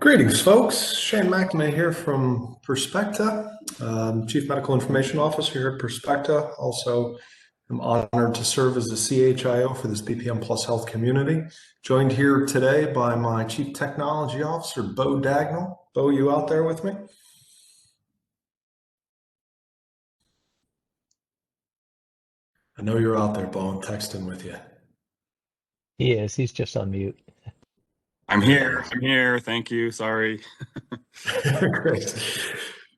Greetings, folks. Shane McNamee here from Perspecta, Chief Medical Information Officer here at Perspecta. Also, I'm honored to serve as the CHIO for this BPM Plus Health community. Joined here today by my Chief Technology Officer, Bo Dagnall. Bo, you out there with me? I know you're out there, Bo. I'm texting with you. He is. He's just on mute. I'm here. I'm here. Thank you. Sorry. Great.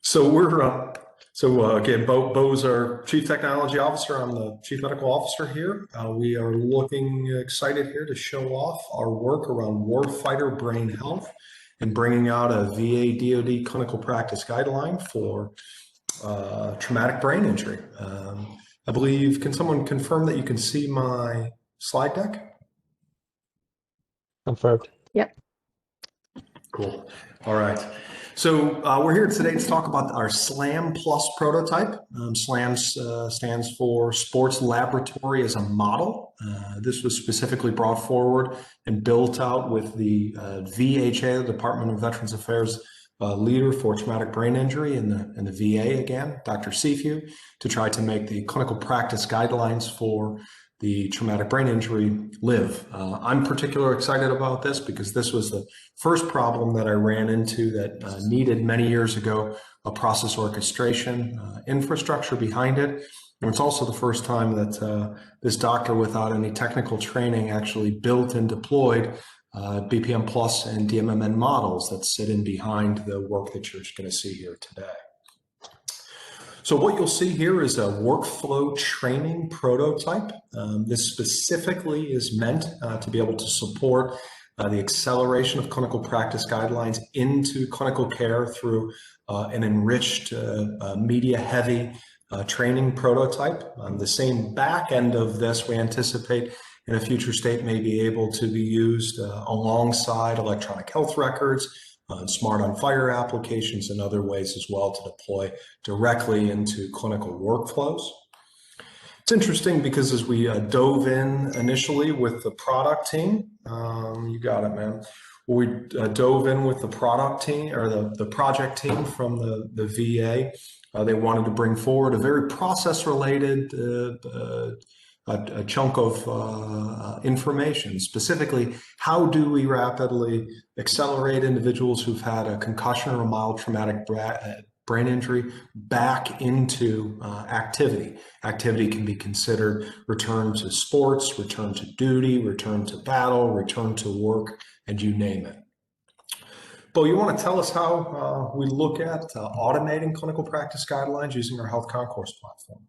So again, Bo's our Chief Technology Officer. I'm the Chief Medical Officer here. We are looking excited here to show off our work around Warfighter Brain Health and bringing out a VA DoD clinical practice guideline for traumatic brain injury. I believe, can someone confirm that you can see my slide deck? Confirmed. Yep. Cool. All right. So we're here today to talk about our SLAM Plus prototype. SLAM stands for Sports Laboratory as a Model. This was specifically brought forward and built out with the VHA, the Department of Veterans Affairs leader for traumatic brain injury in the VA again, Dr. Sefu, to try to make the clinical practice guidelines for the traumatic brain injury live. I'm particularly excited about this because this was the first problem that I ran into that needed many years ago a process orchestration infrastructure behind it. And it's also the first time that this doctor without any technical training actually built and deployed BPM Plus and DMMN models that sit in behind the work that you're going to see here today. So what you'll see here is a workflow training prototype. This specifically is meant to be able to support the acceleration of clinical practice guidelines into clinical care through an enriched media-heavy training prototype. The same back end of this we anticipate in a future state may be able to be used alongside electronic health records, smart on FHIR applications and other ways as well to deploy directly into clinical workflows. It's interesting because as we dove in initially with the product team, you got it, man. We dove in with the product team or the project team from the VA. They wanted to bring forward a very process-related a chunk of information, specifically how do we rapidly accelerate individuals who've had a concussion or a mild traumatic brain injury back into activity. Activity can be considered return to sports, return to duty, return to battle, return to work, and you name it. Bo, you want to tell us how we look at automating clinical practice guidelines using our HealthConcourse platform?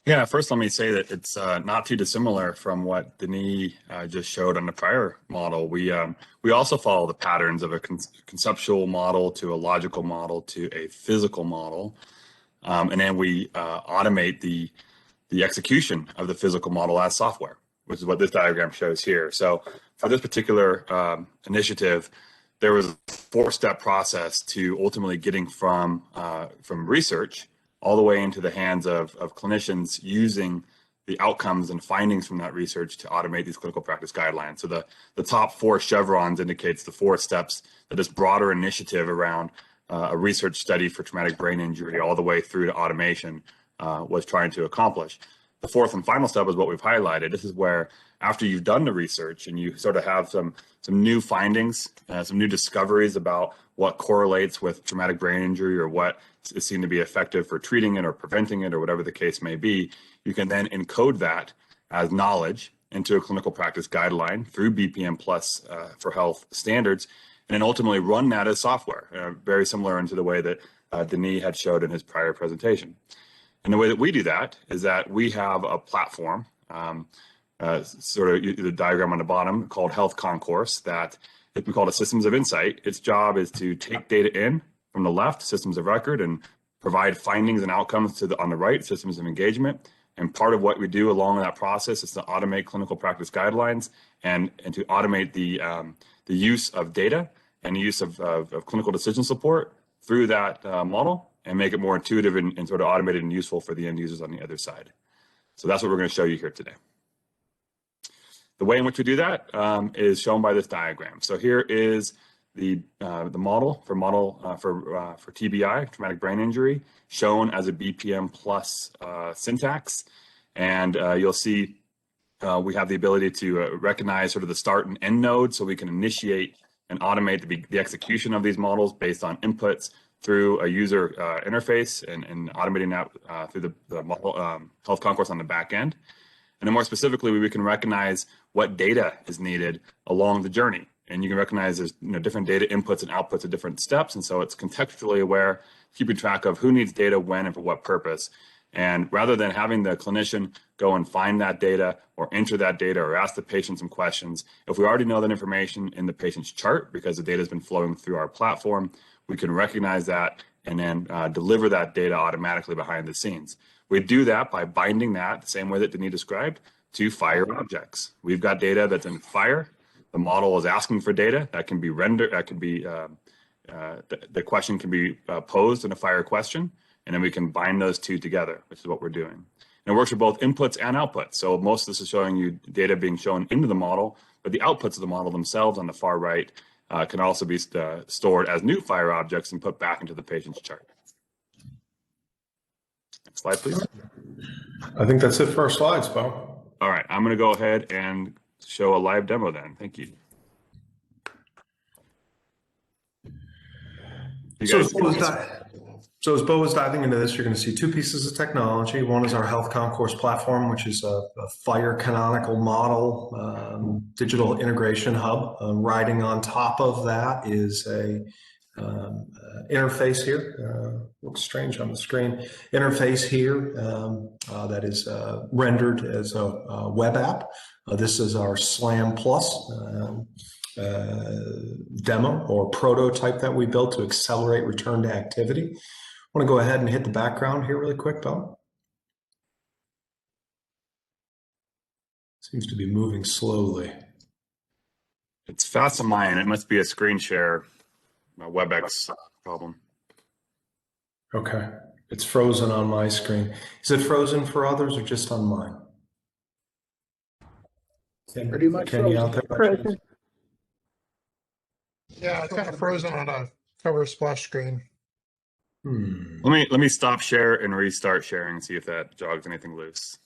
Yeah, first let me say that it's not too dissimilar from what Denis just showed on the prior model. We also follow the patterns of a conceptual model to a logical model to a physical model. And then we automate the execution of the physical model as software, which is what this diagram shows here. So for this particular initiative, there was a 4-step process to ultimately getting from research all the way into the hands of clinicians using the outcomes and findings from that research to automate these clinical practice guidelines. So the top 4 chevrons indicates the 4 steps that this broader initiative around a research study for traumatic brain injury all the way through to automation was trying to accomplish. The 4th and final step is what we've highlighted. This is where after you've done the research and you sort of have some new findings, some new discoveries about what correlates with traumatic brain injury or what is seen to be effective for treating it or preventing it or whatever the case may be, you can then encode that as knowledge into a clinical practice guideline through BPM Plus for health standards, and then ultimately run that as software, very similar into the way that Denis had showed in his prior presentation. And the way that we do that is that we have a platform, sort of the diagram on the bottom, called HealthConcourse, that we call it systems of insight. Its job is to take data in from the left, systems of record, and provide findings and outcomes on the right, systems of engagement. And part of what we do along that process is to automate clinical practice guidelines and to automate the use of data and the use of clinical decision support through that model and make it more intuitive and sort of automated and useful for the end users on the other side. So that's what we're going to show you here today. The way in which we do that is shown by this diagram. So here is the model for TBI, traumatic brain injury, shown as a BPM plus syntax. And you'll see we have the ability to recognize sort of the start and end node, so we can initiate and automate the execution of these models based on inputs through a user interface and automating that through the model HealthConcourse on the back end. And then more specifically, we can recognize what data is needed along the journey. And you can recognize there's different data inputs and outputs at different steps. And so it's contextually aware, keeping track of who needs data when and for what purpose. And rather than having the clinician go and find that data or enter that data or ask the patient some questions, if we already know that information in the patient's chart because the data has been flowing through our platform, we can recognize that and then deliver that data automatically behind the scenes. We do that by binding that the same way that Denis described to FHIR objects. We've got data that's in FHIR. The model is asking for data that can be rendered, that can be, the question can be posed in a FHIR question, and then we can bind those two together, which is what we're doing. And it works for both inputs and outputs. So most of this is showing you data being shown into the model, but the outputs of the model themselves on the far right can also be stored as new FHIR objects and put back into the patient's chart. Next slide, please. I think that's it for our slides, Bo. All right, I'm going to go ahead and show a live demo then. Thank you. So as Bo is diving into this, you're going to see two pieces of technology. One is our HealthConcourse platform, which is a FHIR canonical model, digital integration hub. Riding on top of that is a interface here. Looks strange on the screen. Interface here that is rendered as a web app. This is our SLAM Plus demo or prototype that we built to accelerate return to activity. I want to go ahead and hit the background here really quick, Bo. Seems to be moving slowly. It's fast on my end. It must be a screen share, a WebEx problem. Okay, it's frozen on my screen. Is it frozen for others or just on mine? Pretty much Kenny out there? Frozen. Yeah, it's kind of frozen on a cover splash screen. Let me stop share and restart sharing and see if that jogs anything loose.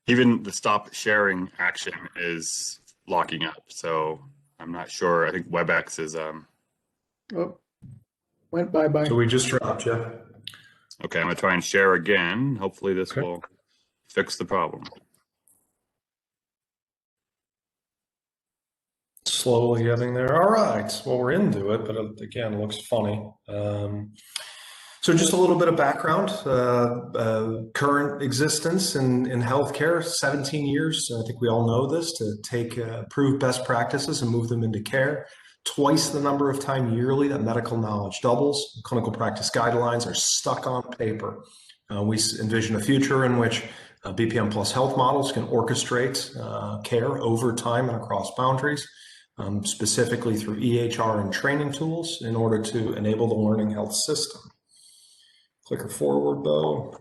Even the stop sharing action is locking up, so I'm not sure. I think WebEx is Oh, went bye-bye. So we just dropped you. okay. I'm gonna try and share again. Hopefully this will fix the problem. Slowly getting there. All right. Well, we're into it, but again, it looks funny. So just a little bit of background, current existence in healthcare, 17 years. I think we all know this, to take prove best practices and move them into care. Twice the number of time yearly that medical knowledge doubles. Clinical practice guidelines are stuck on paper. We envision a future in which BPM plus health models can orchestrate care over time and across boundaries, specifically through EHR and training tools in order to enable the learning health system. Clicker forward, Bo.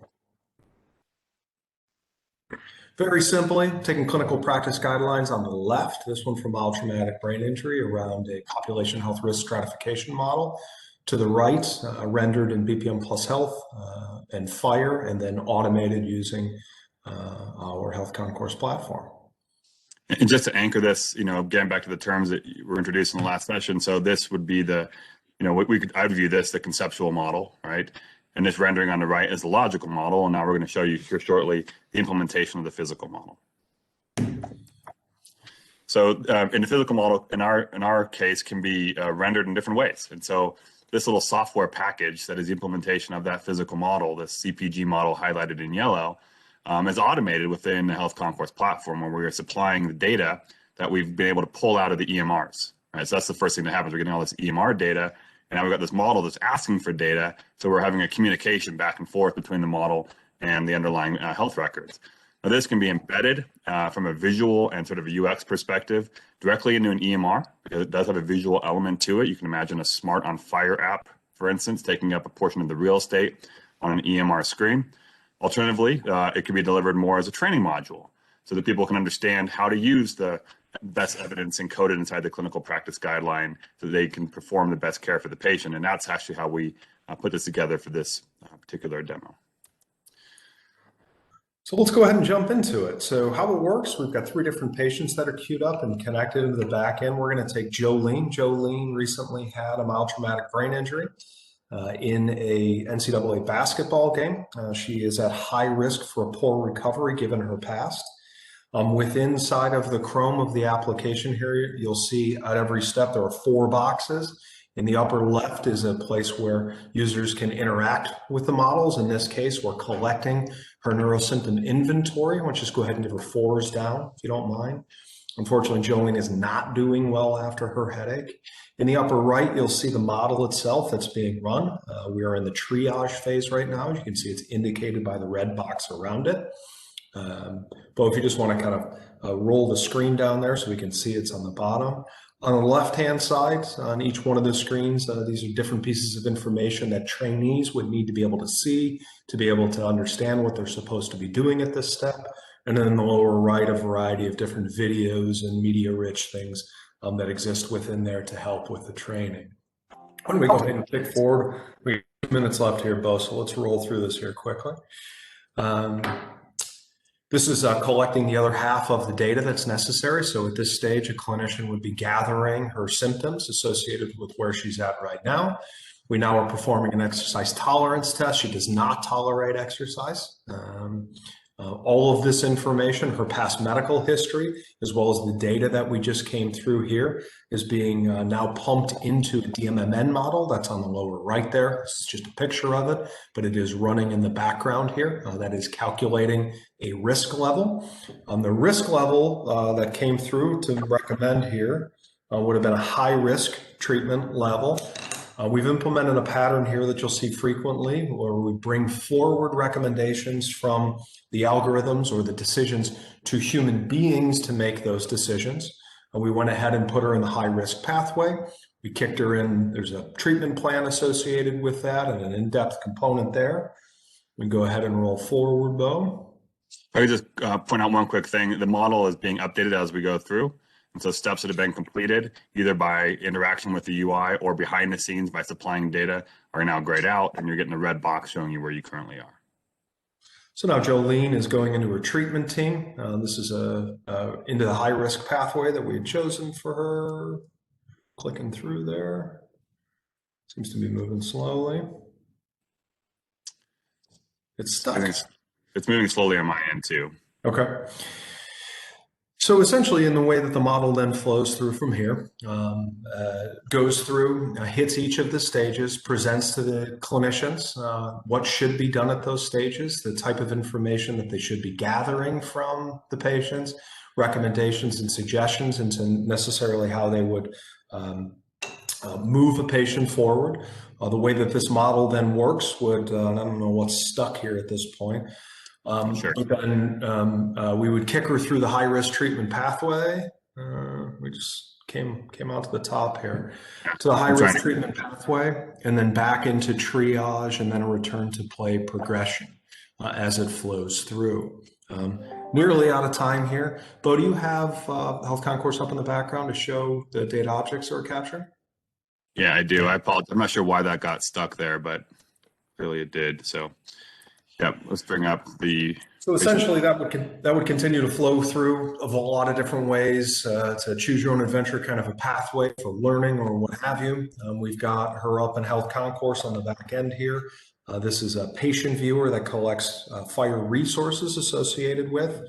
Very simply, taking clinical practice guidelines on the left, this one for mild traumatic brain injury around a population health risk stratification model. To the right, rendered in BPM plus health and FHIR, and then automated using our HealthConcourse platform. And just to anchor this, getting back to the terms that were introduced in the last session. So this would be the, I'd view this the conceptual model, right? And this rendering on the right is the logical model. And now we're going to show you here shortly the implementation of the physical model. So in the physical model, in our case, can be rendered in different ways. And so this little software package that is the implementation of that physical model, this CPG model highlighted in yellow, is automated within the HealthConcourse platform, where we are supplying the data that we've been able to pull out of the EMRs. Right? So that's the first thing that happens. We're getting all this EMR data, and now we've got this model that's asking for data. So we're having a communication back and forth between the model and the underlying health records. Now, this can be embedded from a visual and sort of a UX perspective directly into an EMR, because it does have a visual element to it. You can imagine a smart on FHIR app, for instance, taking up a portion of the real estate on an EMR screen. Alternatively, it can be delivered more as a training module so that people can understand how to use the best evidence encoded inside the clinical practice guideline so that they can perform the best care for the patient. And that's actually how we put this together for this particular demo. So let's go ahead and jump into it. So how it works, we've got 3 different patients that are queued up and connected into the back end. We're going to take Jolene. Jolene recently had a mild traumatic brain injury in a NCAA basketball game. She is at high risk for a poor recovery given her past. Within side of the Chrome of the application here, you'll see at every step there are 4 boxes. In the upper left is a place where users can interact with the models. In this case, we're collecting her neurosymptom inventory. I want you to just go ahead and give her 4s down, if you don't mind. Unfortunately, Jolene is not doing well after her headache. In the upper right, you'll see the model itself that's being run. We are in the triage phase right now. As you can see, it's indicated by the red box around it. But if you just want to kind of roll the screen down there so we can see it's on the bottom. On the left-hand side, on each one of the screens, these are different pieces of information that trainees would need to be able to see to be able to understand what they're supposed to be doing at this step. And then in the lower right, a variety of different videos and media-rich things that exist within there to help with the training. Why don't we go ahead and click forward? We have 2 minutes left here, Bo, so let's roll through this here quickly. This is collecting the other half of the data that's necessary. So at this stage, a clinician would be gathering her symptoms associated with where she's at right now. We now are performing an exercise tolerance test. She does not tolerate exercise. All of this information, her past medical history, as well as the data that we just came through here, is being now pumped into a DMMN model that's on the lower right there. This is just a picture of it, but it is running in the background here. That is calculating a risk level. The risk level that came through to recommend here would have been a high risk treatment level. We've implemented a pattern here that you'll see frequently where we bring forward recommendations from the algorithms or the decisions to human beings to make those decisions. We went ahead and put her in the high risk pathway. We kicked her in. There's a treatment plan associated with that and an in-depth component there. We go ahead and roll forward, Bo. I could just point out one quick thing. The model is being updated as we go through. And so steps that have been completed, either by interaction with the UI or behind the scenes by supplying data, are now grayed out, and you're getting a red box showing you where you currently are. So now Jolene is going into her treatment team. This is into the high risk pathway that we had chosen for her. Clicking through there. Seems to be moving slowly. It's stuck. It's moving slowly on my end too. Okay. So essentially, in the way that the model then flows through from here, goes through, hits each of the stages, presents to the clinicians what should be done at those stages, the type of information that they should be gathering from the patients, recommendations and suggestions into necessarily how they would move a patient forward. The way that this model then works would, I don't know what's stuck here at this point. Sure. But then we would kick her through the high risk treatment pathway. We just came out to the top here to the high risk treatment pathway, and then back into triage, and then a return to play progression as it flows through. Nearly out of time here. Bo, do you have HealthConcourse up in the background to show the data objects that we're capturing? Yeah, I do. I apologize. I'm not sure why that got stuck there, but clearly it did. So. Yep, let's bring up the. So essentially, that would continue to flow through of a lot of different ways to choose your own adventure, kind of a pathway for learning or what have you. We've got her up in HealthConcourse on the back end here. This is a patient viewer that collects FHIR resources associated with.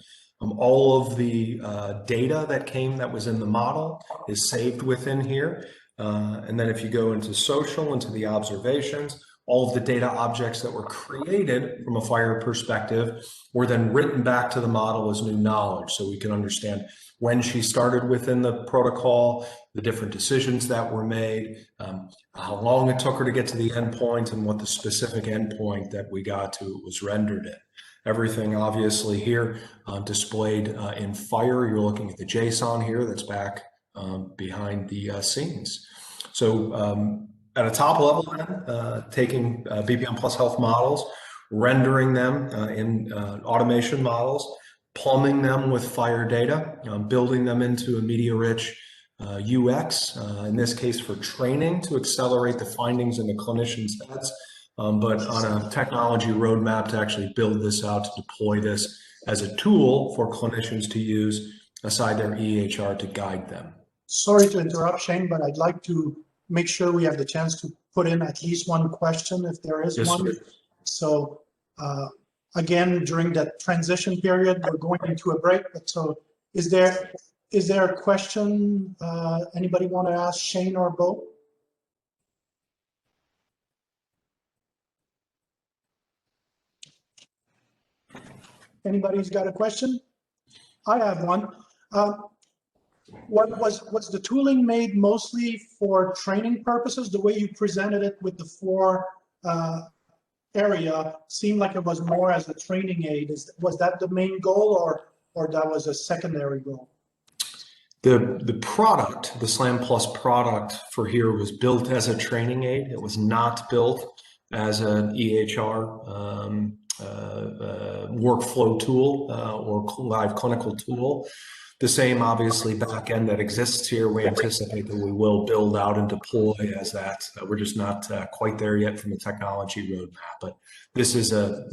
All of the data that was in the model is saved within here. And then if you go into social, into the observations, all of the data objects that were created from a FHIR perspective were then written back to the model as new knowledge, so we can understand when she started within the protocol, the different decisions that were made, how long it took her to get to the endpoint, and what the specific endpoint that we got to was rendered in. Everything obviously here displayed in FHIR. You're looking at the JSON here that's back behind the scenes. So at a top level, taking BPM Plus Health models, rendering them in automation models, plumbing them with FHIR data, building them into a media-rich UX, in this case for training to accelerate the findings in the clinicians' heads, but on a technology roadmap to actually build this out, to deploy this as a tool for clinicians to use aside their EHR to guide them. Sorry to interrupt, Shane, but I'd like to make sure we have the chance to put in at least one question if there is one. Sir. So again, during that transition period, we're going into a break. But so is there a question anybody want to ask Shane or Bo? Anybody's got a question? I have one. What was the tooling made mostly for training purposes? The way you presented it with the four area seemed like it was more as a training aid. Was that the main goal, or that was a secondary goal? The product, the SLAM Plus product for here was built as a training aid. It was not built as an EHR workflow tool or live clinical tool. The same, obviously, back end that exists here, we anticipate that we will build out and deploy as that. We're just not quite there yet from the technology roadmap. But this is a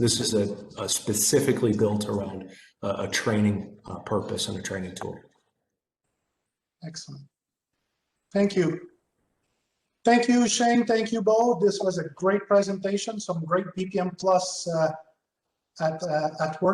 specifically built around a training purpose and a training tool. Excellent. Thank you. Thank you, Shane. Thank you, Bo. This was a great presentation. Some great BPM Plus at work.